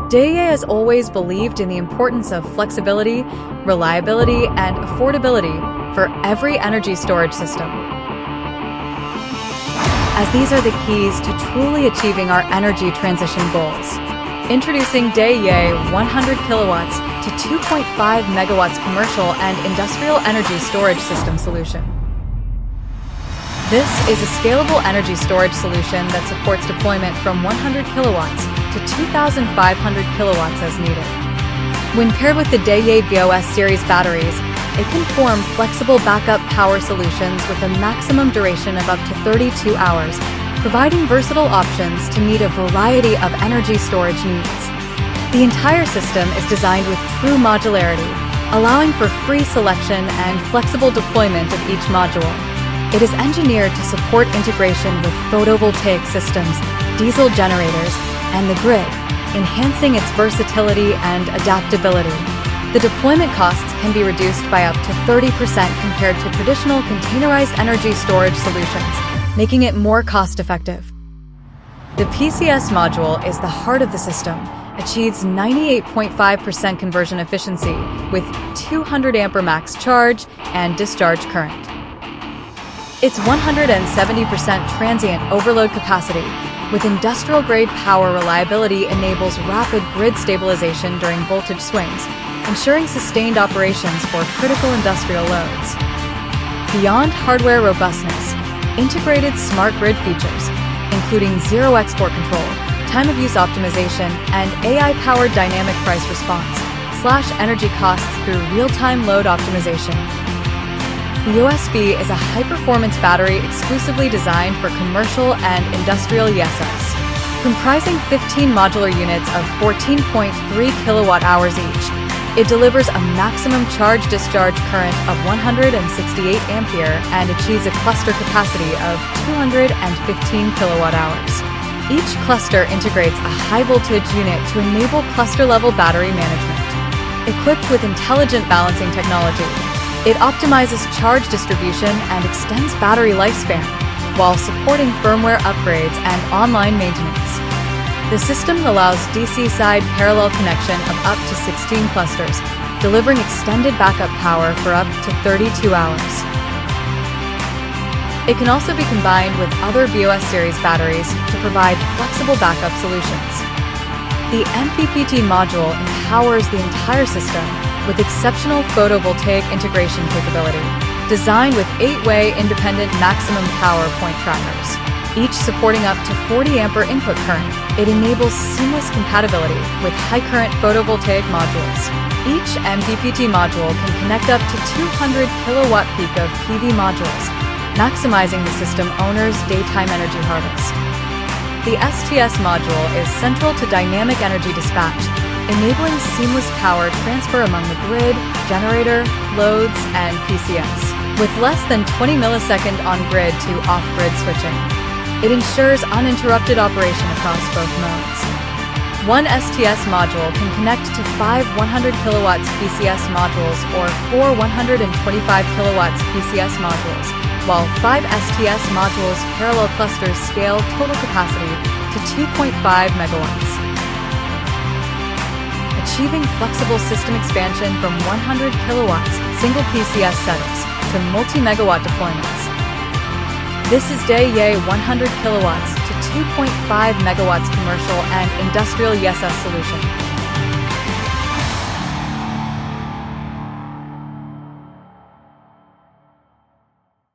Deye has always believed in the importance of flexibility, reliability, and affordability for every energy storage system, as these are the keys to truly achieving our energy transition goals. Introducing Deye 100kW to 2.5MW commercial and industrial energy storage system solution. This is a scalable energy storage solution that supports deployment from 100kW to 2,500kW as needed. When paired with the Deye BOS series batteries, it can form flexible backup power solutions with a maximum duration of up to 32 hours, providing versatile options to meet a variety of energy storage needs. The entire system is designed with true modularity, allowing for free selection and flexible deployment of each module. It is engineered to support integration with photovoltaic systems, diesel generators, and the grid, enhancing its versatility and adaptability. The deployment costs can be reduced by up to 30% compared to traditional containerized energy storage solutions, making it more cost-effective. The PCS module is the heart of the system, achieves 98.5% conversion efficiency with 200 ampere max charge and discharge current. Its 170% transient overload capacity with industrial-grade power reliability enables rapid grid stabilization during voltage swings, ensuring sustained operations for critical industrial loads. Beyond hardware robustness, integrated smart grid features, including zero export control, time-of-use optimization, and AI-powered dynamic price response, slash energy costs through real-time load optimization. BOS-B is a high-performance battery exclusively designed for commercial and industrial ESS. Comprising 15 modular units of 14.3 kWh each, it delivers a maximum charge-discharge current of 168 ampere and achieves a cluster capacity of 215 kWh. Each cluster integrates a high-voltage unit to enable cluster-level battery management. Equipped with intelligent balancing technology, it optimizes charge distribution and extends battery lifespan, while supporting firmware upgrades and online maintenance. The system allows DC-side parallel connection of up to 16 clusters, delivering extended backup power for up to 32 hours. It can also be combined with other BOS series batteries to provide flexible backup solutions. The MPPT module empowers the entire system with exceptional photovoltaic integration capability, designed with 8-way independent maximum power point trackers, each supporting up to 40 ampere input current. It enables seamless compatibility with high-current photovoltaic modules. Each MPPT module can connect up to 200 kilowatt peak of PV modules, maximizing the system owner's daytime energy harvest. The STS module is central to dynamic energy dispatch, enabling seamless power transfer among the grid, generator, loads, and PCS. With less than 20 millisecond on-grid to off-grid switching, it ensures uninterrupted operation across both modes. One STS module can connect to 5 100kW PCS modules or 4 125kW PCS modules, while 5 STS modules parallel clusters scale total capacity to 2.5MW. Achieving flexible system expansion from 100kW single PCS setups to multi-megawatt deployments. This is Deye 100kW to 2.5MW commercial and industrial ESS solution.